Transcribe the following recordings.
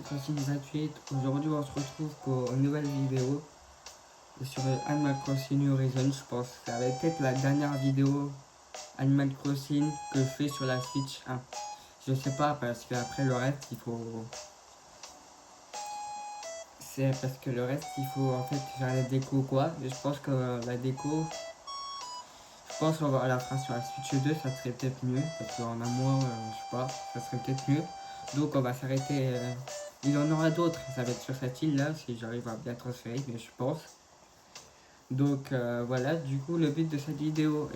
c'est Crossing28. Aujourd'hui, on se retrouve pour une nouvelle vidéo sur Animal Crossing New Horizons. Je pense que ça va être la dernière vidéo Animal Crossing que je fais sur la Switch 1. Je sais pas, parce qu'après le reste, il faut. C'est parce que le reste, il faut en fait faire la déco ou quoi. Et je pense que la déco. Je pense qu'on va la faire sur la Switch 2, ça serait peut-être mieux. Parce qu'en a moins, je sais pas, ça serait peut-être mieux. Donc on va s'arrêter. Il y en aura d'autres, ça va être sur cette île là, si j'arrive à bien transférer, mais je pense. Donc voilà, du coup le but de cette vidéo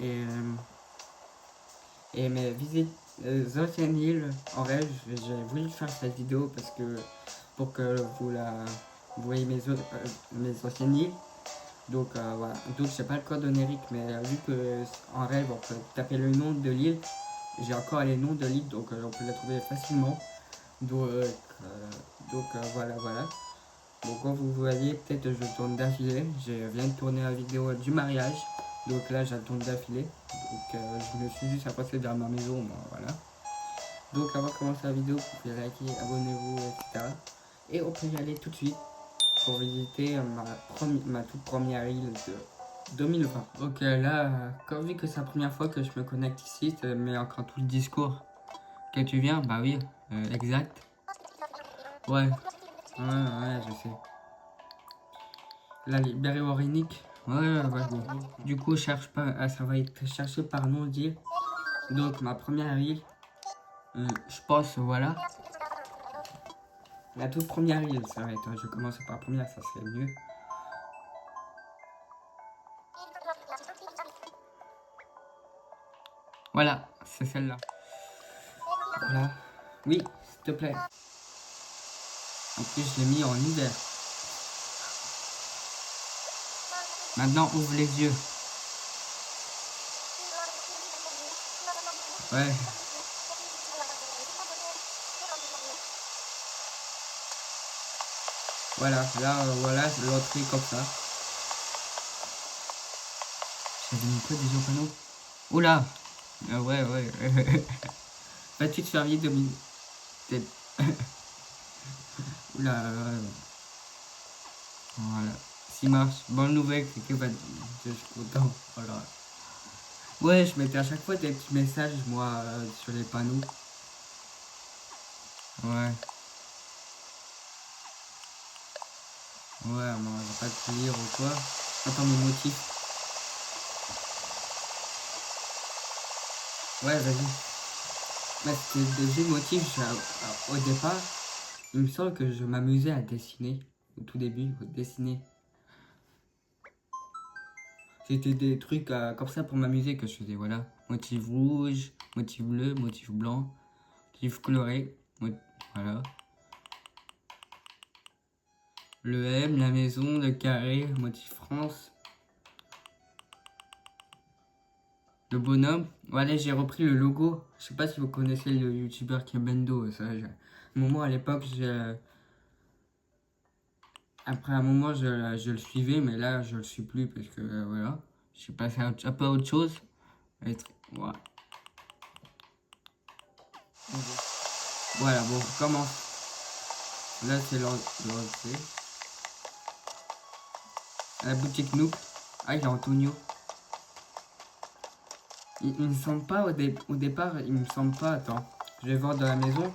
est mes visites anciennes îles en rêve. J'ai voulu faire cette vidéo parce que pour que vous voyez mes anciennes îles. Donc voilà, donc je sais pas le code onérique, mais vu que en rêve on peut taper le nom de l'île, j'ai encore les noms de l'île, donc on peut la trouver facilement. Donc, voilà. Donc comme vous voyez, peut-être je tourne d'affilée. Je viens de tourner la vidéo du mariage. Donc là j'attends d'affilée. Donc je me suis juste approché dans ma maison, bon, voilà. Donc avant de commencer la vidéo, vous pouvez liker, abonnez-vous, etc. Et on peut y aller tout de suite pour visiter ma toute première île de 2020. Ok, là, comme vu que c'est la première fois que je me connecte ici, ça met encore tout le discours. Que tu viens? Bah oui, exact. Ouais, je sais. La libérée orinique. Ouais, bon. Du coup, cherche pas, ça va être cherché par nom d'île. Donc, ma première île, je pense, voilà. La toute première île, ça va être. Je commence par la première, ça serait mieux. Voilà, c'est celle-là. Voilà. Oui, s'il te plaît. En plus, je l'ai mis en hiver. Maintenant, ouvre les yeux. Ouais. Voilà, là, voilà, l'entrée comme ça. J'avais mis quoi déjà au panneau? Oula! Ouais. Vas-tu te faire vite, Dominique? Oula, voilà. Si marche. Bonne nouvelle, c'est que je suis content. Voilà. Ouais, je mettais à chaque fois des petits messages, moi, sur les panneaux. Ouais. Ouais, on va pas te lire ou quoi. Attends, mes motifs. Ouais, vas-y. Mais c'était des jeux de motifs. Au départ, il me semble que je m'amusais à dessiner. Au tout début, dessiner. C'était des trucs comme ça pour m'amuser que je faisais, voilà. Motif rouge, motif bleu, motif blanc, motif coloré, voilà. Le M, la maison, le carré, motif France. Le bonhomme. Voilà, j'ai repris le logo. Je sais pas si vous connaissez le youtubeur qui est Bendo. Ça, un moment à l'époque, après un moment, je le suivais, mais là, je le suis plus parce que voilà. Je suis passé un peu à autre chose. Voilà. Voilà, bon, comment? Là, c'est l'entrée. La boutique Nook. Ah, il y a Antonio. Il me semble pas au départ, il me semble pas. Attends, je vais voir dans la maison.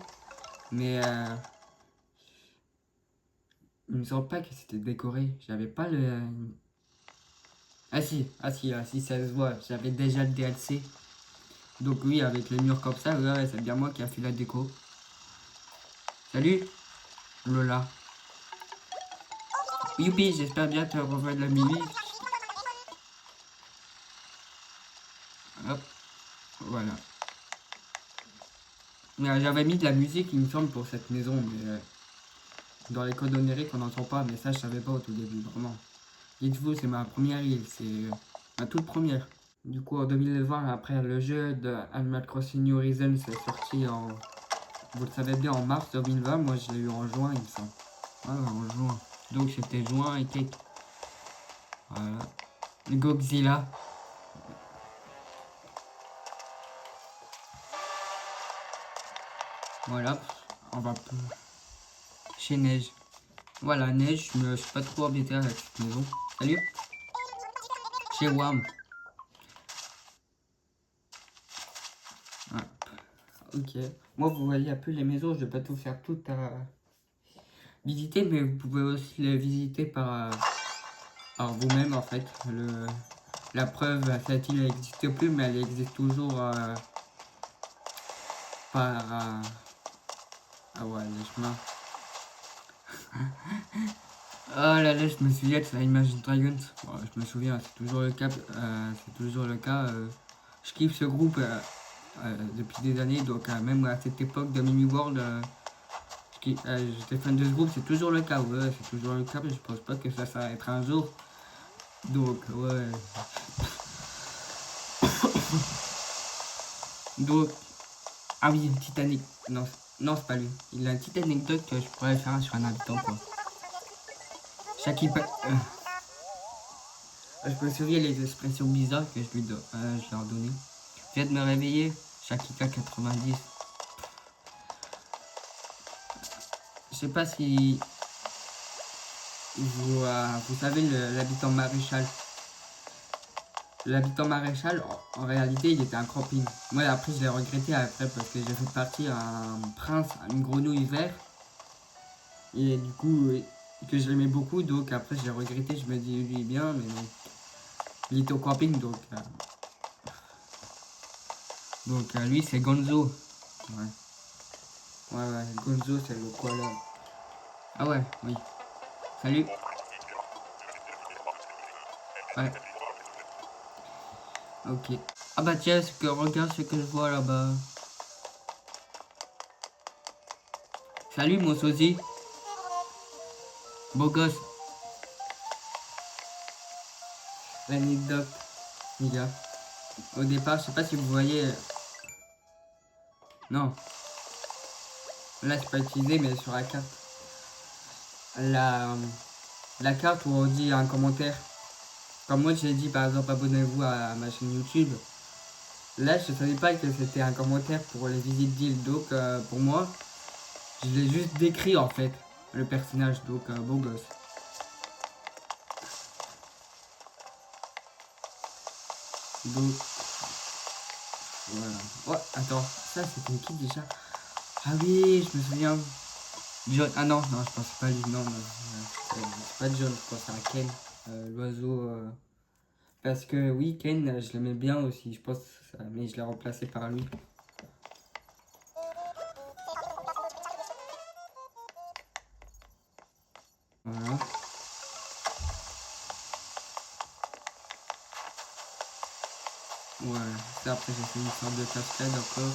Mais il me semble pas que c'était décoré. J'avais pas le. Ah si, ça se voit. J'avais déjà le DLC. Donc oui, avec les murs comme ça, ouais, c'est bien moi qui a fait la déco. Salut Lola. Youpi, j'espère bien te revoir de la minuit. Hop, voilà. Mais j'avais mis de la musique, il me semble, pour cette maison, mais dans les codes onériques, on n'entend pas, mais ça, je savais pas au tout début, vraiment. Dites-vous, c'est ma première île, c'est ma toute première. Du coup, en 2020, après le jeu de Animal Crossing New Horizons c'est sorti en, vous le savez bien, en mars 2020. Moi, je l'ai eu en juin, il me semble. Voilà, en juin. Donc, c'était juin et quelques. Voilà. Godzilla. Voilà, on va plus. chez Neige. Voilà, Neige, je me suis pas trop embêté avec cette maison. Salut. Chez Worm. Ah, ok. Moi, vous voyez un peu les maisons, je vais pas tout faire toutes à visiter, mais vous pouvez aussi les visiter par vous-même en fait. La preuve, cette île n'existe plus, mais elle existe toujours par... ah ouais, les chemins. Ah là là, je me souviens de ça, Imagine Dragons. Bon, je me souviens, c'est toujours le cas. Je kiffe ce groupe depuis des années, donc même à cette époque de Mimi World, j'étais fan de ce groupe, c'est toujours le cas. Ouais, c'est toujours le cas, mais je pense pas que ça s'arrêtera un jour. Donc, ouais. Donc, ah oui, une petite anecdote. Non, non c'est pas lui. Il a une petite anecdote que je pourrais faire sur un habitant, quoi. Chaque hypa- Je me souviens les expressions bizarres que je leur donnais. Je viens de me réveiller, Shakika 90. Je sais pas si vous savez l'habitant maréchal. L'habitant maréchal, en réalité, il était un camping. Moi, après, je l'ai regretté après parce que j'ai fait partir un prince, une grenouille verte. Et du coup, que je l'aimais beaucoup, donc après, j'ai regretté. Je me dis, lui, bien, mais bon, il était au camping, donc lui, c'est Gonzo. Ouais, ouais, Gonzo, c'est le koala. Ah ouais, oui. Salut. Ouais, ok. Ah bah tiens, regarde ce que je vois là-bas. Salut mon sosie. Beau gosse. L'anecdote, les gars. Au départ, je sais pas si vous voyez. Non, là c'est pas utilisé, mais sur la carte. La, la carte où on dit un commentaire. Comme moi j'ai dit par exemple abonnez-vous à ma chaîne YouTube. Là je savais pas que c'était un commentaire pour les visites d'île. Donc pour moi, je l'ai juste décrit en fait. Le personnage, donc beau gosse. Donc voilà. Ouais, attends, ça c'était qui déjà? Ah oui, je me souviens. John. Ah non, non, je pense pas lui. Non, non. C'est pas John, je pense à Ken. L'oiseau. Parce que oui, Ken, je l'aimais bien aussi, je pense, mais je l'ai remplacé par lui. Voilà. Voilà. Ça, après, j'ai fait une sorte de cascade encore.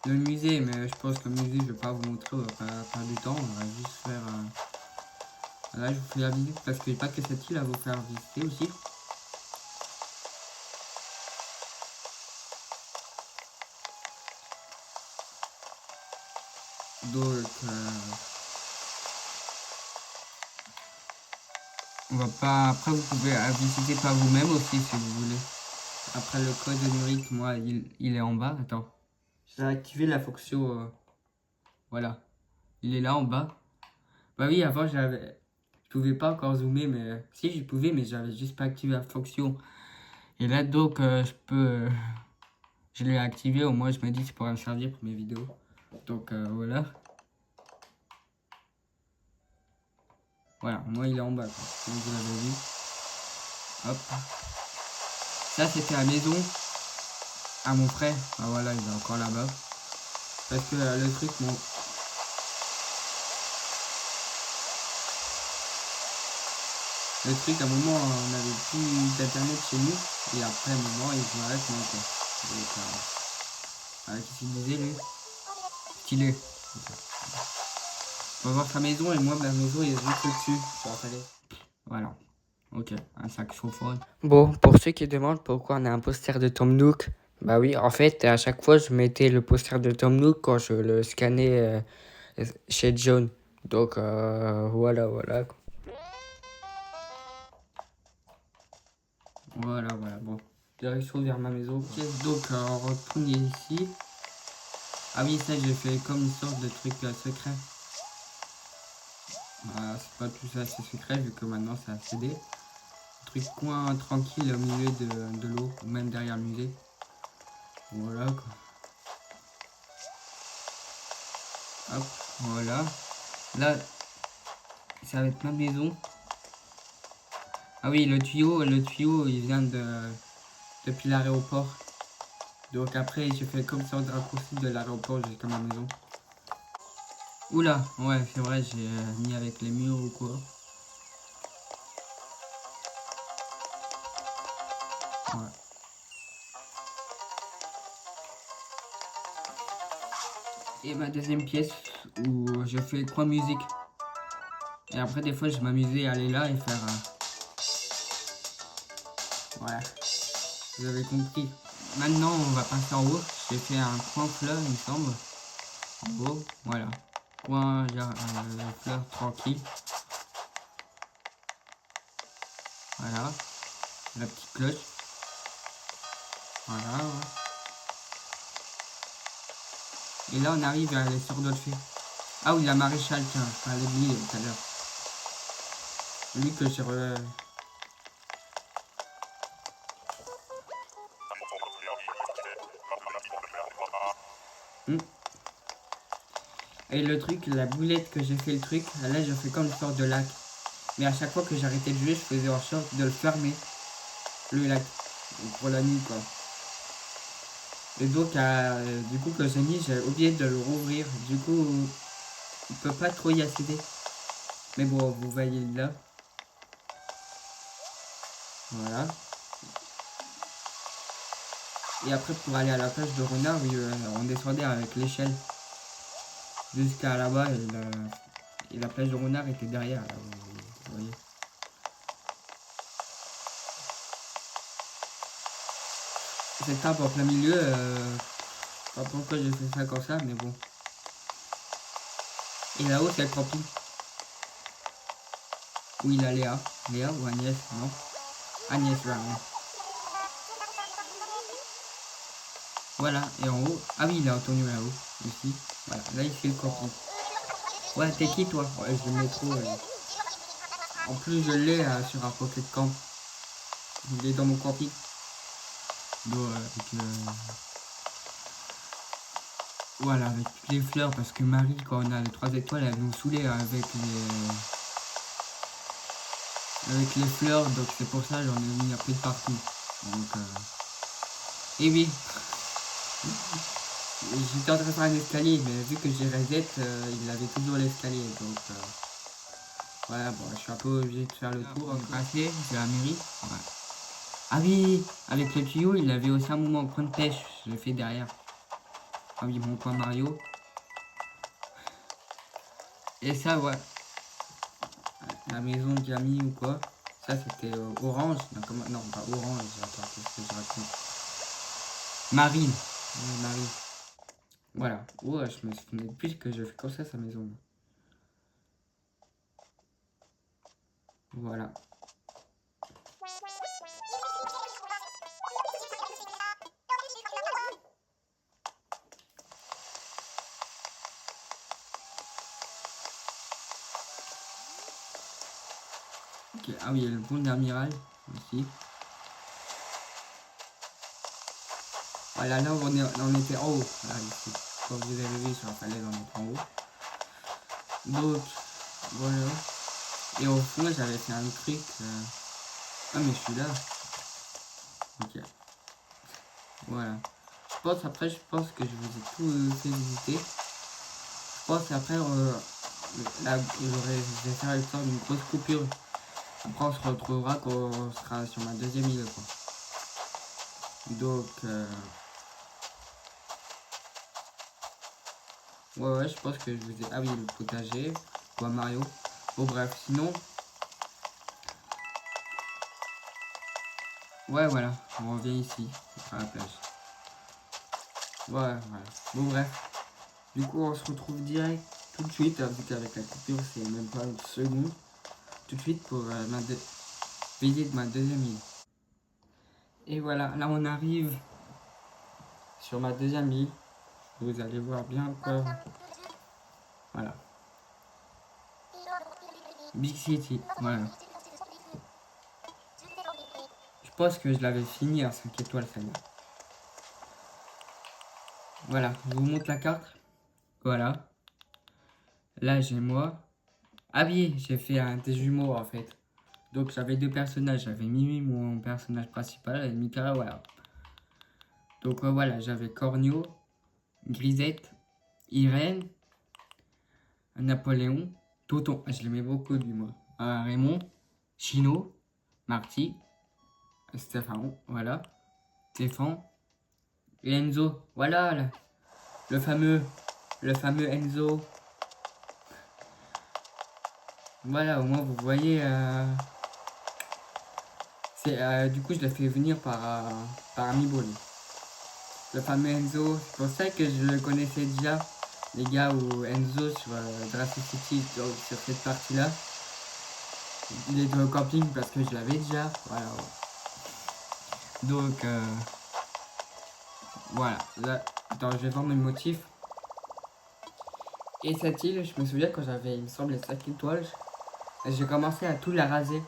Le musée, mais je pense que le musée, je vais pas vous montrer, on va pas perdre du temps, on va juste faire. Là, je vous fais la visite parce que j'ai pas que cette île à vous faire visiter aussi. Donc, on va pas. Après, vous pouvez visiter par vous-même aussi si vous voulez. Après, le code numérique, moi, il est en bas. Attends. J'ai activé la fonction. Voilà. Il est là en bas. Bah oui, avant, je pouvais pas encore zoomer, mais si, je pouvais, mais j'avais juste pas activé la fonction. Et là, donc, je l'ai activé. Au moins, je me dis que ça pourrait me servir pour mes vidéos. Donc, voilà. Voilà, moi, il est en bas, quoi, comme vous l'avez vu. Hop. Ça, c'était la maison à mon frère. Ah voilà, il est encore là-bas. Parce que le truc, à un moment, on avait plus d'internet chez nous. Et après, à un moment, ils jouaient avec moi, quoi. Donc, qu'est-ce qu'il disait, lui? Stylé. On va voir sa maison, et moi, ma maison est juste au-dessus, sur la falaise. Voilà. Ok, un saxophone. Bon, pour ceux qui demandent pourquoi on a un poster de Tom Nook, bah oui, en fait, à chaque fois, je mettais le poster de Tom Nook quand je le scannais chez John. Donc, voilà, voilà. Voilà, voilà, bon. Direction vers ma maison. Ok, donc, on retourne ici. Ah oui, ça j'ai fait comme une sorte de truc secret. C'est pas tout ça, c'est secret vu que maintenant c'est accédé. Truc coin tranquille au milieu de l'eau, ou même derrière le musée. Voilà quoi. Hop, voilà. Là, ça va être ma maison. Ah oui, le tuyau, il vient depuis l'aéroport. Donc après, j'ai fait comme ça de raccourci de l'aéroport jusqu'à ma maison. Oula, ouais, c'est vrai, j'ai mis avec les murs ou quoi. Ouais. Et ma deuxième pièce où je fais coin musique. Et après, des fois, je m'amusais à aller là et faire. Voilà, vous avez compris. Maintenant, on va passer en haut. J'ai fait un coin fleur, il me semble. En haut, voilà. Coin fleur tranquille. Voilà. La petite cloche. Voilà. Et là, on arrive à les sœurs d'Olphée. Ah oui, la maréchale, tiens, je parlais de lui tout à l'heure. Lui que j'ai Hmm. Et le truc, la boulette que j'ai fait le truc, là, je fais comme une sorte de lac. Mais à chaque fois que j'arrêtais de jouer, je faisais en sorte de le fermer, le lac, pour la nuit, quoi. Et donc, du coup, que j'ai mis, j'ai oublié de le rouvrir. Du coup, il peut pas trop y accéder. Mais bon, vous voyez là. Voilà. Et après, pour aller à la plage de Renard, oui, on descendait avec l'échelle jusqu'à là-bas. Et la plage de Renard était derrière, là, vous voyez. Cette table en plein milieu, pas pourquoi j'ai fait ça comme ça, mais bon. Et là-haut, c'est le camping. Où il a Léa. Léa ou Agnès, non? Agnès, là, ouais. Voilà, et en haut. Ah oui, il a Antonio là-haut, ici. Voilà, là, il fait le camping. Ouais, t'es qui, toi? Ouais, je le mets trop. En plus, je l'ai sur un Pocket Camp. Il est dans mon camping. Donc, voilà, avec toutes les fleurs, parce que Marie, quand on a les 3 étoiles, elle nous saoulait avec les fleurs, donc c'est pour ça j'en ai mis un peu de partout. Donc, et oui, j'étais en train de faire un escalier, mais vu que j'ai reset, il avait toujours l'escalier, donc voilà, bon, je suis un peu obligé de faire le tour, en passer, c'est la mairie. Ouais. Ah oui, avec le tuyau, il avait aussi un moment en coin de pêche, je l'ai fait derrière. Ah oui, mon coin Mario. Et ça, ouais, la maison de Jamie ou quoi. Ça, c'était Orange. Non, non, pas Orange, attends, qu'est-ce que je raconte? Marine. Ouais, Marie. Voilà. Ouais, je me souvenais plus que je fais comme ça sa maison. Voilà. Ok. Ah oui, il y a le pont d'Amiral aussi. Voilà, là, on était en haut. Là, ici. Quand vous avez vu sur la falaise, on était en haut. Donc, voilà. Et au fond, j'avais fait un truc. Ah, mais je suis là. Ok. Voilà. Je pense que je vous ai tout fait visiter. Je pense après, là, je vais faire une sorte d'une grosse coupure. Après, on se retrouvera quand on sera sur ma deuxième île, quoi. Donc, ouais, je pense que je vous ai... Ah oui, le potager, quoi, Mario. Bon, bref, sinon... Ouais, voilà, on revient ici, à la plage. Ouais, voilà. Bon, bref. Du coup, on se retrouve direct, tout de suite, vu qu'avec la coupure, c'est même pas une seconde. Tout de suite pour visite ma deuxième île. Et voilà, là, on arrive sur ma deuxième île. Vous allez voir bien quoi. Voilà. Big City, voilà. Je pense que je l'avais fini à 5 étoiles celle-là. Voilà, je vous montre la carte. Voilà. Là j'ai moi. Ah oui, j'ai fait des jumeaux en fait. Donc j'avais deux personnages. J'avais Mimi, mon personnage principal, et Mika, voilà. Donc voilà, j'avais Cornio, Grisette, Irène, Napoléon, Toton. Je l'aimais beaucoup lui moi. Raymond, Chino, Marty, Stéphane, voilà. Stéphane, et Enzo. Voilà, là. Le fameux Enzo. Voilà, au moins vous voyez. Du coup, je l'ai fait venir par Amiibo. Le fameux Enzo, c'est pour ça que je le connaissais déjà. Les gars, où Enzo sur Jurassic City, donc, sur cette partie-là, il est au camping parce que je l'avais déjà. Voilà. Donc, voilà. Là, attends, je vais vendre mes motifs. Et cette île, je me souviens quand j'avais, il me semble, 5 étoiles, j'ai commencé à tout la raser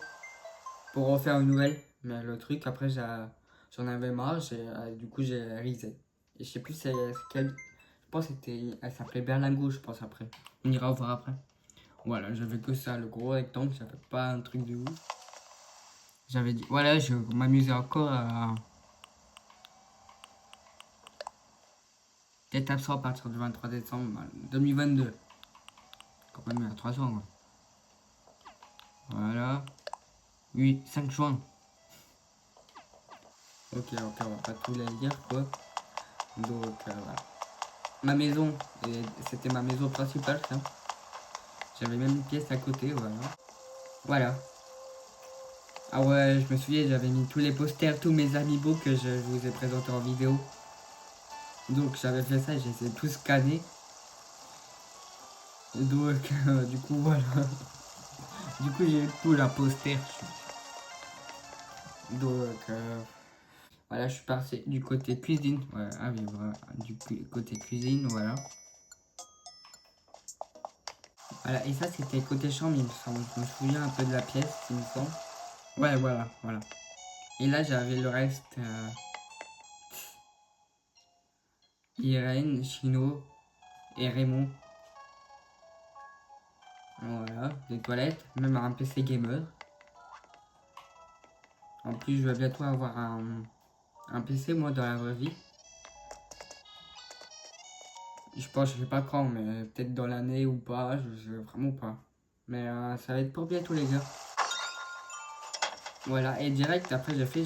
pour refaire une nouvelle. Mais le truc, après, j'en avais marre, du coup, j'ai reset. Et je sais plus c'est quelle. Je pense que elle s'appelait Berlingo, je pense, après. On ira voir après. Voilà, j'avais que ça, le gros rectangle, j'avais pas un truc de ouf. J'avais dit, voilà, je m'amusais encore à. Peut-être absent à partir du 23 décembre 2022. Quand même, il y a 3 ans, quoi. Voilà. Oui, 5 juin. Ok, on va pas tout les lire, quoi. Donc, voilà. Ma maison, c'était ma maison principale, ça. J'avais même une pièce à côté, voilà. Voilà. Ah ouais, je me souviens, j'avais mis tous les posters, tous mes amiibo que je vous ai présentés en vidéo. Donc j'avais fait ça, j'ai essayé de tout scanner. Donc du coup voilà. Du coup j'ai tout la poster. Donc voilà, je suis passé du côté cuisine. Ouais, ah oui, voilà. Du côté cuisine, voilà. Voilà, et ça c'était côté chambre, il me semble. Je me souviens un peu de la pièce, il me semble. Ouais, voilà, voilà. Et là j'avais le reste. Irène, Chino et Raymond. Voilà, des toilettes, même un PC gamer. En plus, je vais bientôt avoir un PC, moi, dans la vraie vie. Je pense, je sais pas quand, mais peut-être dans l'année ou pas, je sais vraiment pas. Mais ça va être pour bientôt, les gars. Voilà, et direct, après, j'ai fait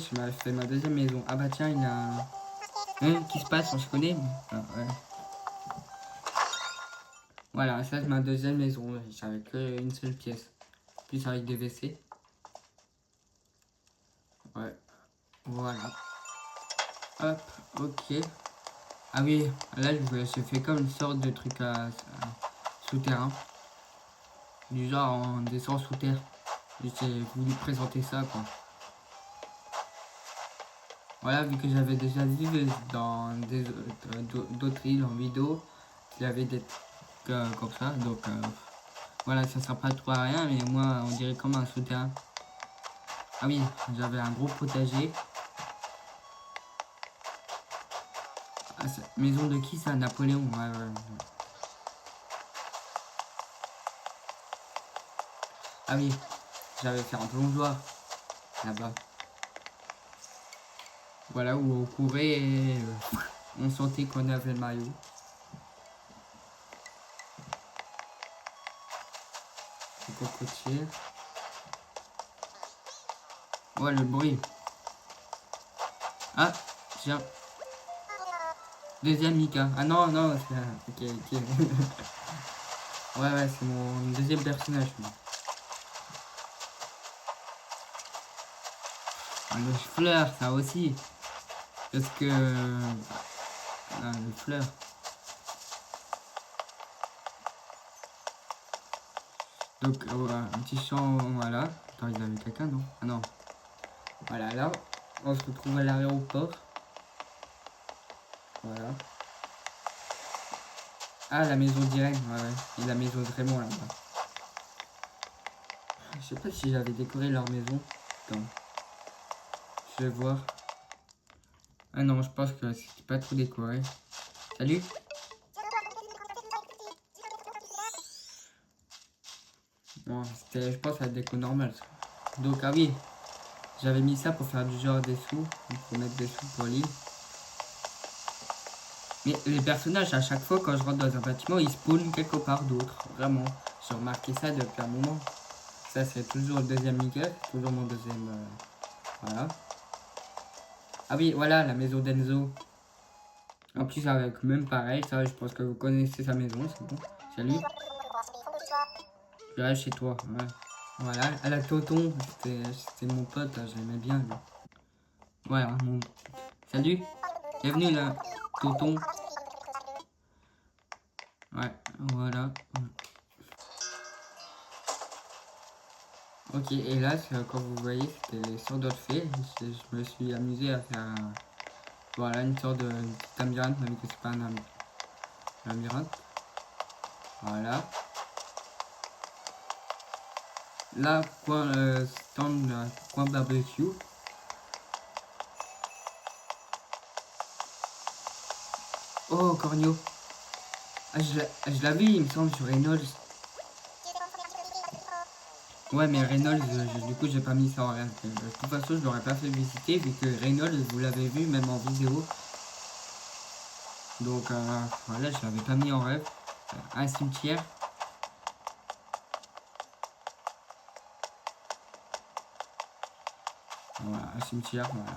ma deuxième maison. Ah bah tiens, il y a... Hein, qui se passe, on se connaît. Ah, ouais. Voilà, ça c'est ma deuxième maison. J'avais que une seule pièce. Plus avec des WC. Ouais, voilà. Hop, ok. Ah oui, là j'ai fait comme une sorte de truc souterrain. Du genre en descend sous terre. J'ai voulu présenter ça quoi. Voilà, vu que j'avais déjà vu dans d'autres îles en vidéo, il y avait des trucs comme ça. Donc voilà, ça sert pas trop à rien, mais moi on dirait comme un souterrain. Ah oui, j'avais un gros potager. Ah, maison de qui ça? Napoléon, ouais. Ah oui, j'avais fait un plongeoir là-bas. Voilà, où on courait et on sentait qu'on avait le maillot. Le cocotier. Ouais, le bruit. Ah, tiens. Deuxième Mika. Ah non, non, c'est... Ok. Ouais, c'est mon deuxième personnage. Moi. Ah, le fleur, ça aussi. Parce que... Ah, le fleur. Donc, un petit champ, voilà. Attends, il avait quelqu'un, non? Ah non. Voilà, là, on se retrouve à l'aéroport. Voilà. Ah, la maison d'Irène, ouais. Et la maison de Raymond là-bas. Je sais pas si j'avais décoré leur maison. Attends. Je vais voir. Ah non, je pense que c'est pas trop décoré. Salut. Bon, c'était, je pense, la déco normale. Ça. Donc, ah oui. J'avais mis ça pour faire du genre des sous. Pour mettre des sous pour l'île. Mais les personnages, à chaque fois, quand je rentre dans un bâtiment, ils spawnent quelque part d'autre. Vraiment. J'ai remarqué ça depuis un moment. Ça, c'est toujours le deuxième Miguel. Toujours mon deuxième... voilà. Ah oui, voilà, la maison d'Enzo. En plus, avec même pareil, ça, je pense que vous connaissez sa maison, c'est bon. Salut. Je reste chez toi, ouais. Voilà, à la Toton, c'était mon pote, je l'aimais bien, lui. Ouais, hein, mon... Salut. Bienvenue, là, Toton. Ouais, voilà. Ok, et là, comme vous voyez, c'était les sortes d'autres fées. Je me suis amusé à faire, voilà, une sorte de petit labyrinthe, même que c'est pas un labyrinthe. Voilà. Là, coin stand, coin barbecue. Oh, Cornio. Ah, je l'avais, il me semble, sur Reynolds. Ouais, mais Reynolds, du coup, j'ai pas mis ça en rêve. De toute façon, je l'aurais pas fait visiter, vu que Reynolds, vous l'avez vu, même en vidéo. Donc, voilà, je l'avais pas mis en rêve. Un cimetière. Voilà, un cimetière, voilà.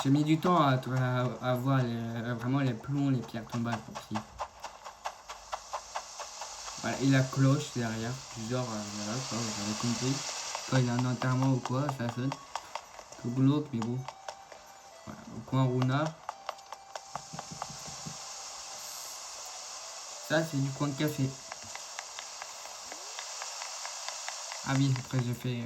J'ai mis du temps à voir vraiment les plombs, les pierres tombales pour qui. Voilà, et la cloche derrière, genre, voilà, ça, vous avez compris. Quand il y a un enterrement ou quoi, ça sonne. Peu glauque, mais bon. Voilà, au coin Runa. Ça, c'est du coin de café. Ah oui, après j'ai fait...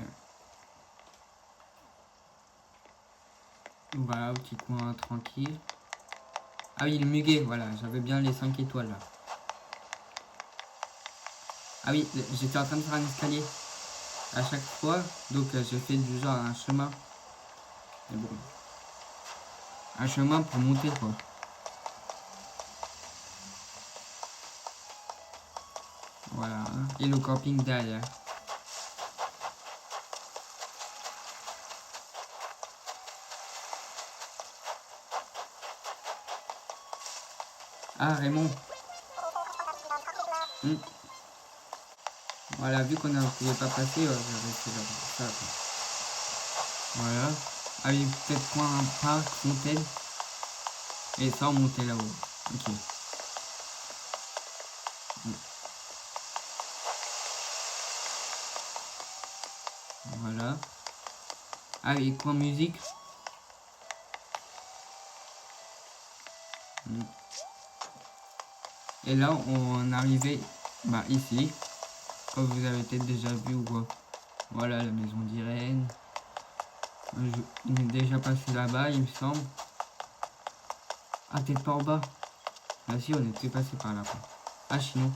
voilà, petit coin tranquille. Ah oui, le muguet, voilà, j'avais bien les 5 étoiles là. Ah oui, j'étais en train de faire un escalier à chaque fois, donc j'ai fait du genre un chemin. Mais bon, un chemin pour monter quoi. Voilà, hein. Et le camping derrière. Ah Raymond. Hmm. Voilà, vu qu'on ne pouvait pas passer, j'avais fait ça quoi. Voilà. Ah oui, peut-être coin un parc, fontaine. Et ça, on montait là-haut. Ok. Hmm. Voilà. Ah et coin musique. Hmm. Et là, on arrivait bah, ici, comme vous avez peut-être déjà vu ou quoi. Voilà la maison d'Irène. On est déjà passé là-bas, il me semble. Ah, t'es pas en bas. Ah si, on était passé par là. Quoi. Ah, sinon.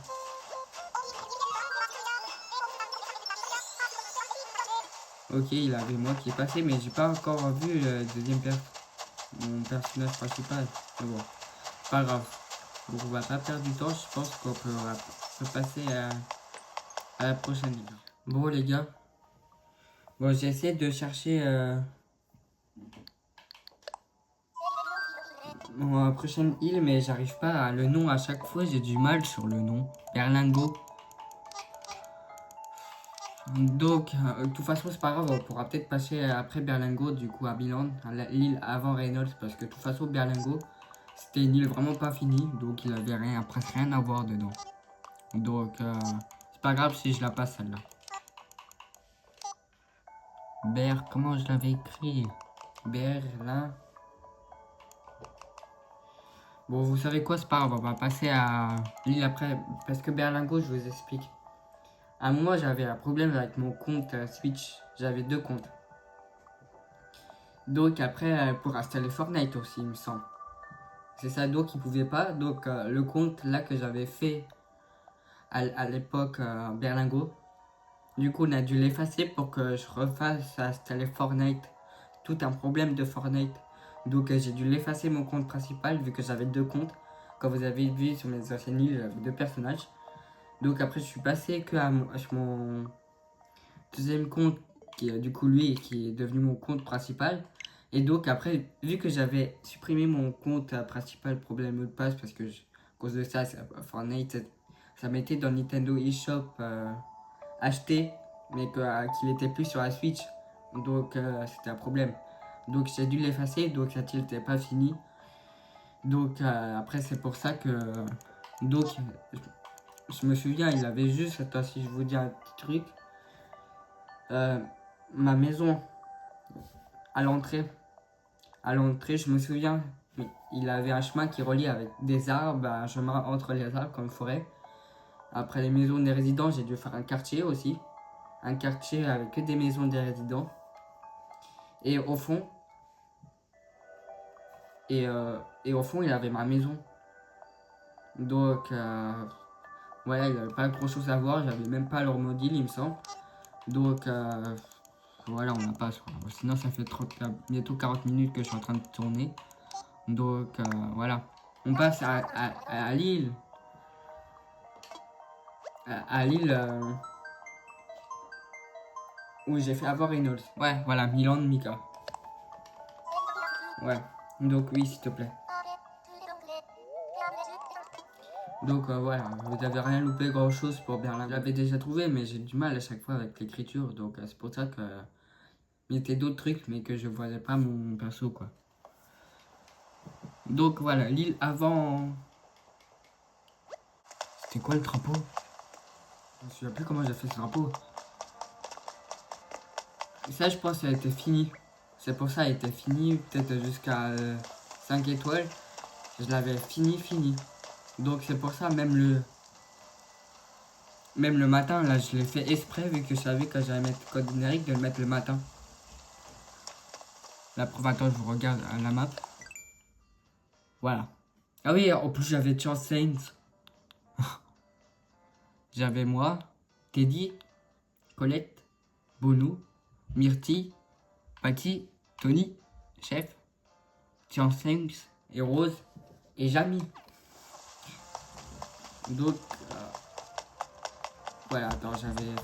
Ok, il y avait moi qui est passé, mais j'ai pas encore vu le deuxième mon personnage principal. Mais bon, pas grave. Donc on va pas perdre du temps, je pense qu'on peut passer à la prochaine vidéo. Bon les gars, bon j'essaie de chercher la prochaine île, mais j'arrive pas à le nom à chaque fois, j'ai du mal sur le nom. Berlingo. Donc, de toute façon, c'est pas grave, on pourra peut-être passer après Berlingo, du coup, à Milan, à l'île avant Reynolds, parce que de toute façon, Berlingo, c'était une île vraiment pas finie, donc il avait presque rien à voir dedans. Donc, c'est pas grave si je la passe celle-là. Comment je l'avais écrit? Berlin. Bon, vous savez quoi, c'est pas grave, on va passer à l'île après, parce que Berlingo, je vous explique. À un moment, j'avais un problème avec mon compte Switch, j'avais deux comptes. Donc après, pour installer Fortnite aussi, il me semble. C'est ça, donc il pouvait pas. Donc le compte là que j'avais fait à l'époque Berlingo. Du coup, on a dû l'effacer pour que je refasse installer Fortnite. Tout un problème de Fortnite. Donc, j'ai dû l'effacer mon compte principal vu que j'avais 2 comptes. Comme vous avez vu sur mes anciennes îles, j'avais 2 personnages. Donc, après, je suis passé que à mon deuxième compte, qui est du coup lui, qui est devenu mon compte principal. Et donc, après, vu que j'avais supprimé mon compte principal, problème mot de passe, parce que à cause de ça, Fortnite, ça mettait dans Nintendo eShop acheté, mais qu'il était plus sur la Switch. Donc, c'était un problème. Donc, j'ai dû l'effacer, donc la tilt n'était pas fini. Donc, après, c'est pour ça que. Donc, je me souviens, il avait juste. Attends, si je vous dis un petit truc. Ma maison, à l'entrée, je me souviens, il avait un chemin qui relie avec des arbres, un chemin entre les arbres comme une forêt. Après les maisons des résidents, j'ai dû faire un quartier aussi. Un quartier avec que des maisons des résidents. Et au fond, au fond, il avait ma maison. Donc, voilà, il n'avait pas grand chose à voir. J'avais même pas leur module, il me semble. Donc, voilà, on n'a pas. Sinon, ça fait bientôt 40 minutes que je suis en train de tourner. Donc, voilà. On passe à Lille. À Lille, où j'ai fait avoir Reynolds. Ouais, voilà, Milan Mika. Ouais, donc oui, s'il te plaît. Donc voilà, vous n'avez rien loupé grand chose pour Berlin. Je l'avais déjà trouvé, mais j'ai du mal à chaque fois avec l'écriture. Donc c'est pour ça que il y avait d'autres trucs, mais que je voyais pas mon perso quoi. Donc voilà, l'île avant. C'était quoi le drapeau? Je me souviens plus comment j'ai fait ce drapeau. Ça, je pense, ça a été fini. C'est pour ça, ça a été fini, peut-être jusqu'à 5 étoiles. Je l'avais fini. Donc c'est pour ça, même le matin, là, je l'ai fait exprès, vu que je savais que j'allais mettre code générique, de le mettre le matin. La preuve, attends, je vous regarde à la map. Voilà. Ah oui, en plus, j'avais Chance Saints. J'avais moi, Teddy, Colette, Bono, Myrtille, Patty, Tony, Chef, Chance Saints et Rose et Jamie. Donc, voilà, attends, j'avais.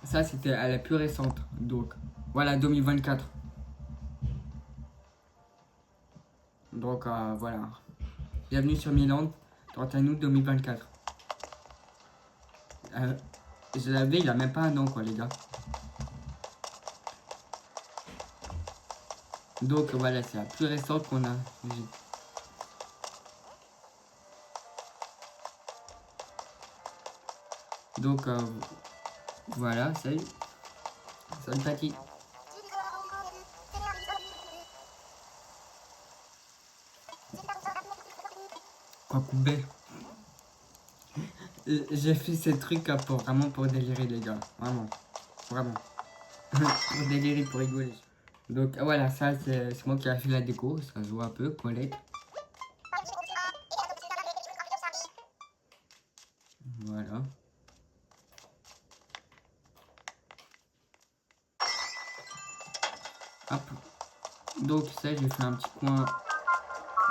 Ça, c'était à la plus récente. Donc, voilà, 2024. Donc, voilà. Bienvenue sur Milan, 31 août 2024. Je l'avais, il a même pas un an, quoi, les gars. Donc, voilà, c'est la plus récente qu'on a. Donc, voilà, salut. Salut, Patty. Quoi, couper? J'ai fait ces trucs vraiment pour délirer, les gars. Vraiment. Pour délirer, pour rigoler. Donc, voilà, ça, c'est moi qui ai fait la déco. Ça se voit un peu, Colette. Voilà. Hop. Donc, ça, j'ai fait un petit coin.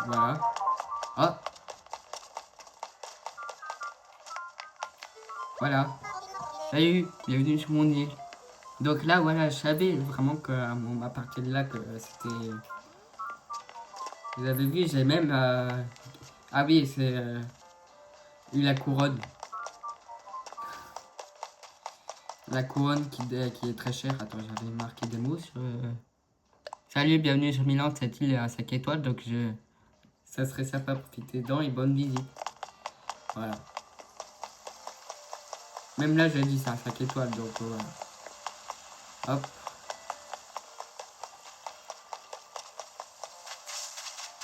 Voilà. Hop. Voilà. Salut, bienvenue sur mon île. Donc là, voilà, je savais vraiment que à partir de là, que c'était. Vous avez vu, j'ai même. Ah oui, c'est. Eu la couronne. La couronne qui est très chère. Attends, j'avais marqué des mots sur. Salut, bienvenue sur Milan. Cette île est à 5 étoiles, donc ça serait sympa, profiter dedans et bonne visite. Voilà. Même là, je dis ça, 5 étoiles, donc voilà. Hop.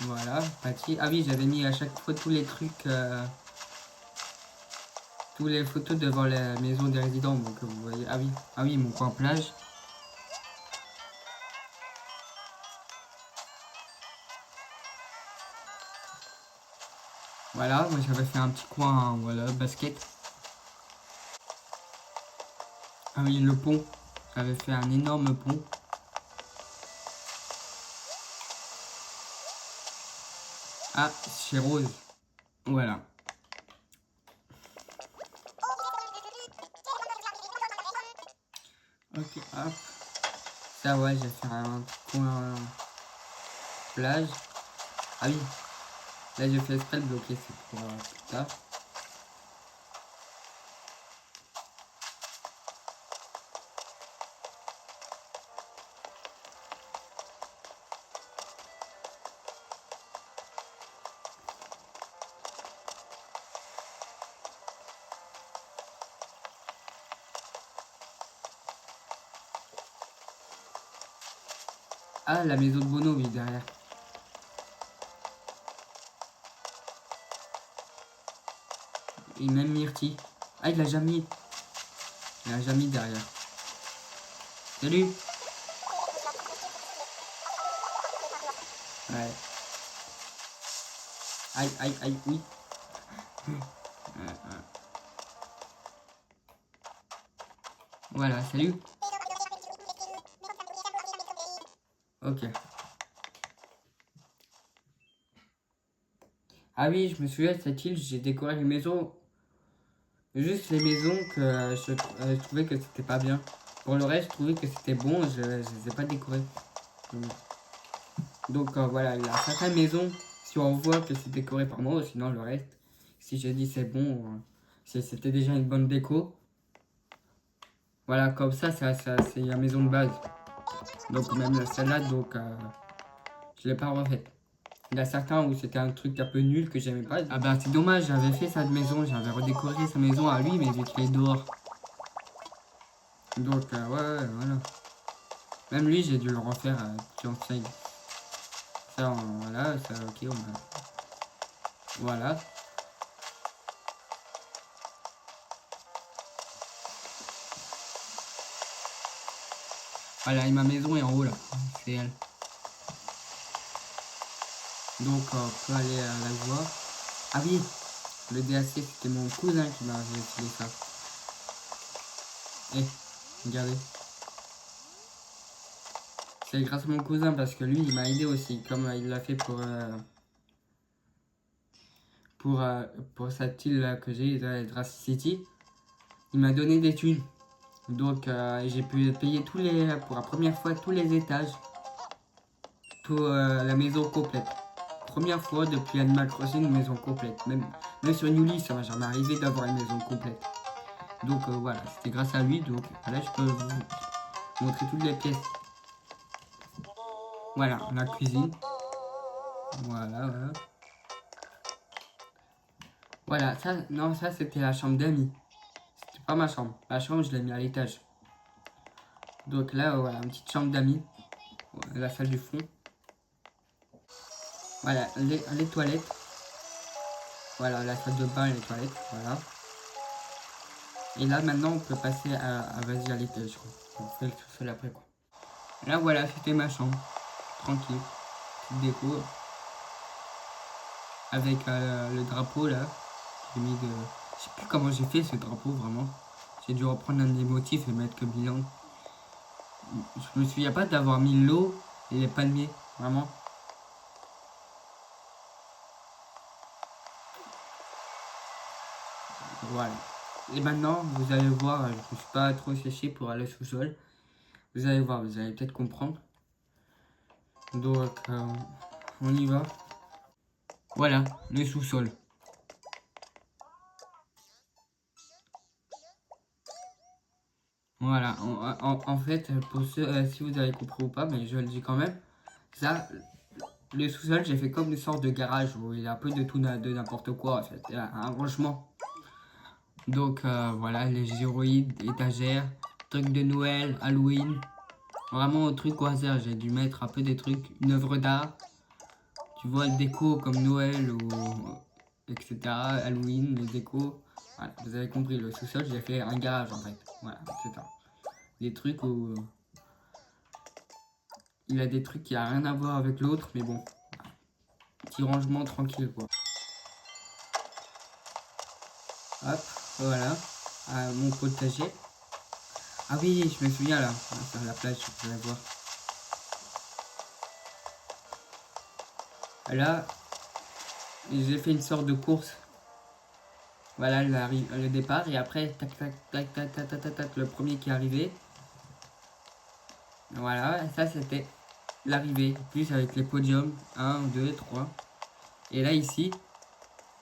Voilà, Patty. Ah oui, j'avais mis à chaque fois tous les trucs, tous les photos devant la maison des résidents. Donc vous voyez, ah oui, mon coin plage. Voilà, moi j'avais fait un petit coin, voilà, basket. Ah oui, le pont. J'avais fait un énorme pont. Ah, chez Rose. Voilà. Ok, hop. Ça, ouais, j'ai fait un point plage. Ah oui. Là, j'ai fait exprès de bloquer, c'est pour plus tard. Ah, la maison de Bono, oui, derrière. Et même Myrtille. Ah, il l'a jamais mis. Il l'a jamais mis derrière. Salut. Ouais. Aïe, aïe, aïe, oui. Voilà, salut. Ok. Ah oui, je me souviens de cette île, j'ai décoré les maisons. Juste les maisons que je trouvais que c'était pas bien. Pour le reste, je trouvais que c'était bon, je les ai pas décorées. Donc voilà, il y a certaines maisons, si on voit que c'est décoré par moi, sinon le reste, si je dis c'est bon, si c'était déjà une bonne déco. Voilà, comme ça c'est la maison de base. Donc même celle-là, donc je l'ai pas refaite. Il y a certains où c'était un truc un peu nul que j'aimais pas. Ah bah c'est dommage, j'avais fait cette maison, j'avais redécoré sa maison à lui, mais vu qu'il est dehors. Donc ouais, voilà. Même lui, j'ai dû le refaire à side. Ça, voilà, ça, ok, on a... Voilà. Voilà, et ma maison est en haut là, c'est elle. Donc on peut aller la voir. Ah oui, le DAC, c'était mon cousin qui m'avait filé ça. Eh, regardez. C'est grâce à mon cousin parce que lui, il m'a aidé aussi, comme il l'a fait pour cette île là que j'ai, Dracy City. Il m'a donné des thunes. Donc j'ai pu payer pour la première fois tous les étages. Tout la maison complète. Première fois depuis Animal Crossing, une maison complète. Même sur Newly, ça m'a jamais arrivé d'avoir une maison complète. Donc voilà, c'était grâce à lui. Donc là, je peux vous montrer toutes les pièces. Voilà, la cuisine. Voilà, voilà. Voilà, ça, non, ça c'était la chambre d'amis. C'était pas ma chambre. La chambre, je l'ai mis à l'étage. Donc là, voilà, une petite chambre d'amis. La salle du fond. Voilà, les toilettes. Voilà, la salle de bain et les toilettes. Voilà. Et là, maintenant, on peut passer à vas-y, à l'étage, je crois. On fait le sous-sol après, quoi. Là, voilà, c'était ma chambre. Tranquille. Petite déco. Avec le drapeau, là. J'ai mis de... Je sais plus comment j'ai fait ce drapeau, vraiment. J'ai dû reprendre un des motifs et mettre comme bilan. Je me souviens pas d'avoir mis l'eau et les palmiers, vraiment. Voilà. Et maintenant, vous allez voir, je ne suis pas trop séché pour aller au sous-sol. Vous allez voir, vous allez peut-être comprendre. Donc, on y va. Voilà, le sous-sol. Voilà, en fait, pour ceux, si vous avez compris ou pas, mais je le dis quand même, ça, le sous-sol, j'ai fait comme une sorte de garage où il y a un peu de tout, de n'importe quoi, en fait, un rangement. Donc voilà, les héroïdes, étagères, trucs de Noël, Halloween, vraiment un truc au hasard, j'ai dû mettre un peu des trucs, une œuvre d'art, tu vois, le déco comme Noël ou etc., Halloween, les décos, voilà, vous avez compris, le sous-sol, j'ai fait un garage en fait, voilà, c'est ça. Des trucs où il a des trucs qui a rien à voir avec l'autre, mais bon, petit rangement tranquille quoi. Hop, voilà, à mon potager. Ah oui, je me souviens là, sur la plage, je vais voir. Là, j'ai fait une sorte de course. Voilà le départ, et après, tac, tac, tac, tac, tac, tac, tac, tac, le premier qui est arrivé. Voilà, et ça c'était l'arrivée, plus avec les podiums, 1, 2, 3. Et là, ici,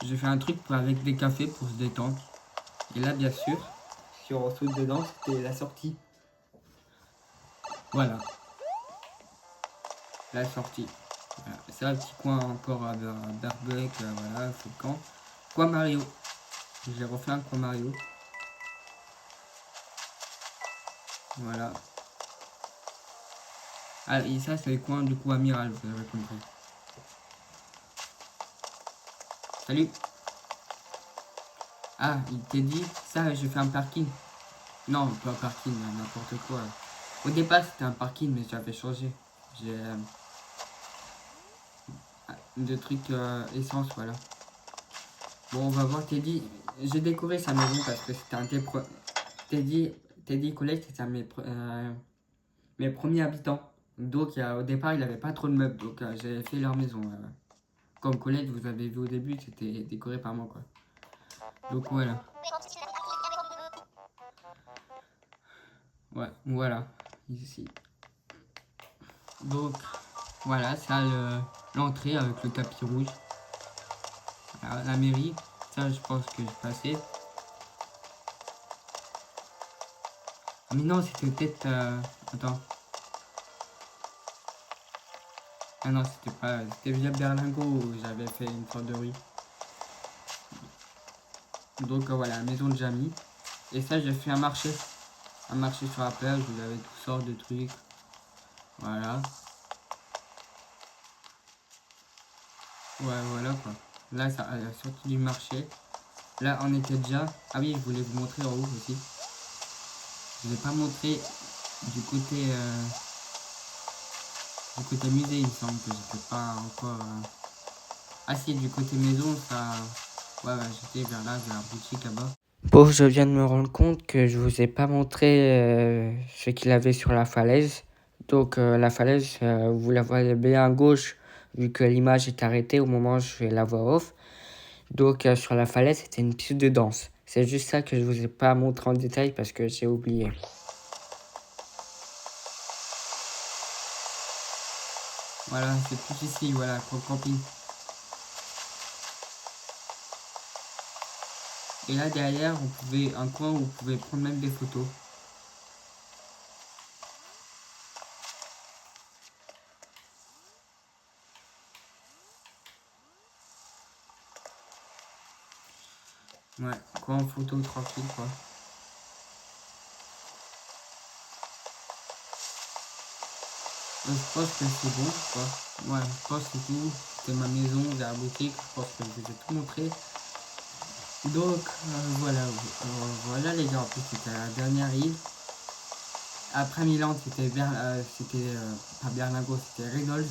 j'ai fait un truc avec des cafés pour se détendre. Et là, bien sûr, si on saute dedans, c'était la sortie. Voilà, la sortie. Voilà. C'est un petit coin encore à Berbeck, voilà, Foucan. Coin Mario. J'ai refait un coin Mario. Voilà. Ah, et ça, c'est le coin du coup Amiral, vous avez compris. Salut. Ah, il t'a dit, ça, j'ai fait un parking. Non, pas un parking, n'importe quoi. Au départ, c'était un parking, mais j'avais changé. J'ai de trucs essence, voilà. Bon, on va voir Teddy. J'ai décoré sa maison parce que c'était un Teddy Colette, c'était mes premiers habitants. Donc, au départ, il n'avait pas trop de meubles, donc j'ai fait leur maison. Comme Colette, vous avez vu au début, c'était décoré par moi, quoi. Donc, voilà. Ouais, voilà. Ici. Donc, voilà, ça, l'entrée avec le tapis rouge. La mairie, ça, je pense que je passais. Mais non, c'était peut-être... Attends. Ah non, c'était pas... C'était via Berlingot où j'avais fait une sorte de rue. Donc voilà, la maison de Jamie. Et ça, j'ai fait un marché. Un marché sur la plage où il y avait toutes sortes de trucs. Voilà. Ouais, voilà quoi. Là, ça, à la sortie du marché. Là, on était déjà... Ah oui, je voulais vous montrer en haut aussi. Je ne vous ai pas montré du côté... du côté musée, il me semble que j'étais pas encore... Ah si, du côté maison, ça... Ouais, j'étais vers là, vers la boutique là-bas. Bon, je viens de me rendre compte que je vous ai pas montré ce qu'il avait sur la falaise. Donc la falaise, vous la voyez bien à gauche, vu que l'image est arrêtée au moment où je fais la voix off. Donc sur la falaise, c'était une piste de danse. C'est juste ça que je vous ai pas montré en détail parce que j'ai oublié. Voilà, c'est tout ici, voilà, pour le camping. Et là derrière, un coin où vous pouvez prendre même des photos. Ouais, coin en photo tranquille quoi. Je pense que c'est bon quoi. Ouais, je pense que c'est tout. C'était ma maison, la boutique, je pense que je vous ai tout montré. Donc voilà, voilà les gars, en plus c'était la dernière île. Après Milan, pas Berlingo, c'était Reynolds.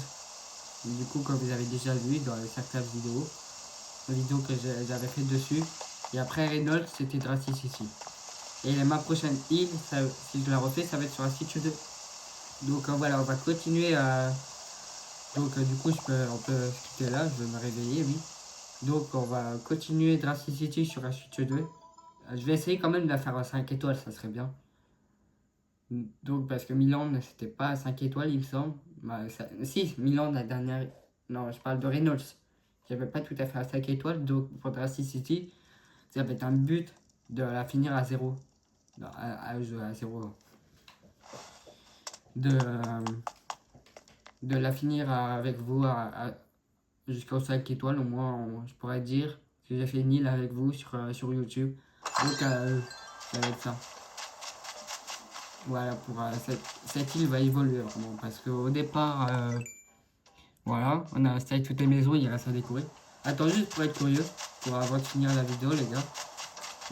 Du coup, comme vous avez déjà vu dans certaines vidéos, les vidéos que j'avais fait dessus. Et après Reynolds, c'était Dracis ici. Et ma prochaine île, si je la refais, ça va être sur la Sitio 2. Donc voilà, on va continuer. Donc du coup, on peut se quitter là, je vais me réveiller, oui. Donc on va continuer Dracis City sur la Sitio 2. Je vais essayer quand même de la faire à 5 étoiles, ça serait bien. Donc, parce que Milan, c'était pas à 5 étoiles, il me semble. Bah, si, Milan, la dernière. Non, je parle de Reynolds. J'avais pas tout à fait à 5 étoiles. Donc, pour Drastic City, ça va être un but de la finir à 0. Non, à 0. De la finir avec vous jusqu'aux 5 étoiles. Au moins, je pourrais dire que j'ai fait une île avec vous sur YouTube. Donc, ça va être ça. Voilà, pour cette île va évoluer vraiment. Parce qu'au départ, voilà, on a installé toutes les maisons, il reste à décorer. Attends, juste pour être curieux, avant de finir la vidéo, les gars,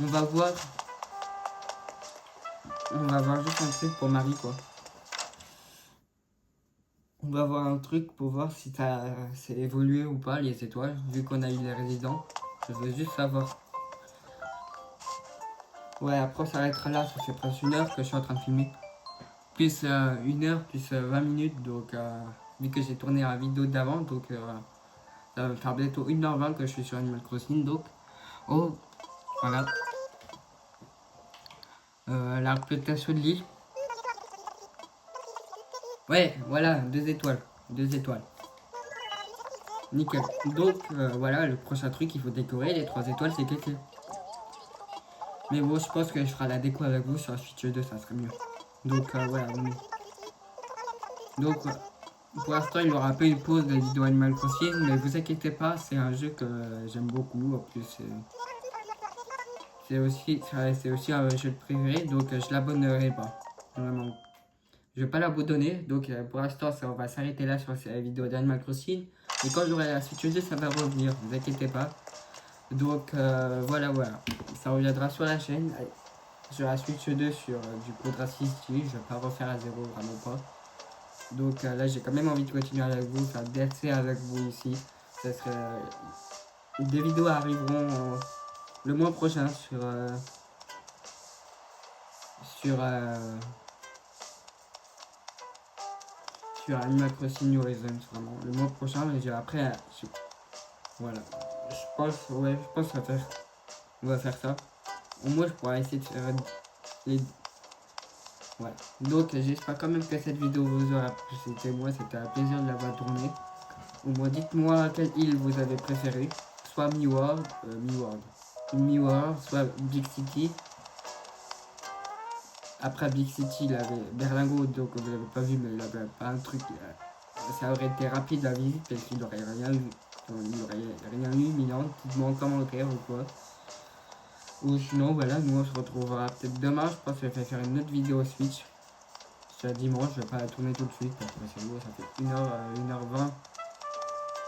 on va voir juste un truc pour Marie, quoi. On va voir un truc pour voir si ça s'est évolué ou pas, les étoiles, vu qu'on a eu les résidents. Je veux juste savoir. Ouais, après, on s'arrêtera là, ça fait presque 1 heure que je suis en train de filmer. Plus 1 heure, plus 20 minutes, donc vu que j'ai tourné la vidéo d'avant, donc ça va me faire bientôt 1h20 que je suis sur Animal Crossing, donc. Oh, voilà. La réputation de l'île. Ouais, voilà, 2 étoiles. 2 étoiles. Nickel. Donc, voilà, le prochain truc, il faut décorer. Les 3 étoiles, c'est quelqu'un. Mais bon, je pense que je ferai la déco avec vous sur la Switch 2, ça serait mieux. Donc, voilà. Donc, pour l'instant, il y aura un peu une pause de vidéo Animal Crossing, mais vous inquiétez pas, c'est un jeu que j'aime beaucoup. En plus, c'est aussi un jeu préféré, donc je l'abonnerai pas. Vraiment. Je vais pas l'abandonner, donc pour l'instant, on va s'arrêter là sur cette vidéo d'Animal Crossing. Et quand j'aurai la Switch 2, ça va revenir, vous inquiétez pas. Donc voilà, ça reviendra sur la chaîne. Sur la Switch 2, sur du Contra 6 je vais pas refaire à zéro, vraiment pas. Donc là, j'ai quand même envie de continuer avec vous, faire DLC avec vous ici. Ça serait, des vidéos arriveront le mois prochain sur, sur Animal Crossing New Horizons, vraiment. Le mois prochain, mais après, voilà. Je pense on va faire ça. Au moins, je pourrais essayer de faire les. Voilà. Donc, j'espère quand même que cette vidéo vous aura plu. C'était un plaisir de l'avoir tournée. Au moins, dites-moi quelle île vous avez préférée. Soit MiWorld, soit Big City. Après Big City, il avait Berlingo, donc vous l'avez pas vu, mais il avait pas un truc. Ça aurait été rapide la visite parce qu'il n'aurait rien eu. Il aurait rien eu, Milan. Dites-moi en commentaire ou quoi. Ou sinon, voilà, nous on se retrouvera peut-être demain. Je pense que je vais faire une autre vidéo Switch. C'est dimanche, je vais pas la tourner tout de suite parce que c'est lourd, ça fait 1h20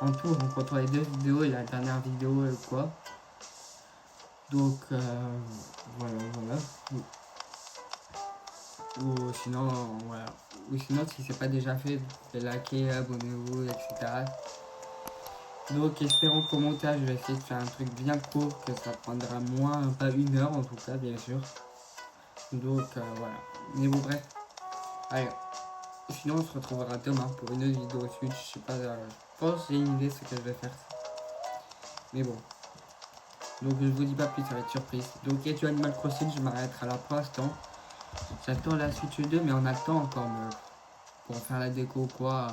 en tout. On compte les 2 vidéos et la dernière vidéo quoi. Donc voilà. Ou sinon, voilà. Ou sinon, si c'est pas déjà fait, vous pouvez liker, abonnez-vous, etc. Donc, espérons qu'au montage, je vais essayer de faire un truc bien court, que ça prendra moins, pas 1 heure en tout cas, bien sûr. Donc, voilà. Mais bon, bref. Allez. Sinon, on se retrouvera demain pour une autre vidéo Switch. Je sais pas, je pense que j'ai une idée de ce que je vais faire. Mais bon. Donc, je vous dis pas plus, ça va être surprise. Donc, et tu Animal Crossing, je m'arrêterai là pour l'instant. J'attends la Switch 2, mais on attend encore. Pour faire la déco ou quoi,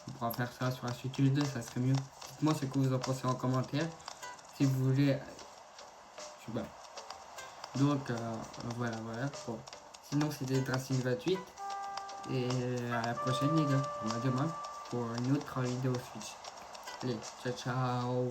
on pourra faire ça sur la Switch 2, ça serait mieux. Dites-moi ce que vous en pensez en commentaire. Si vous voulez, je sais pas. Donc voilà. Bon. Sinon c'était Tracing 28. Et à la prochaine les gars. À demain pour une autre vidéo Switch. Allez, ciao ciao.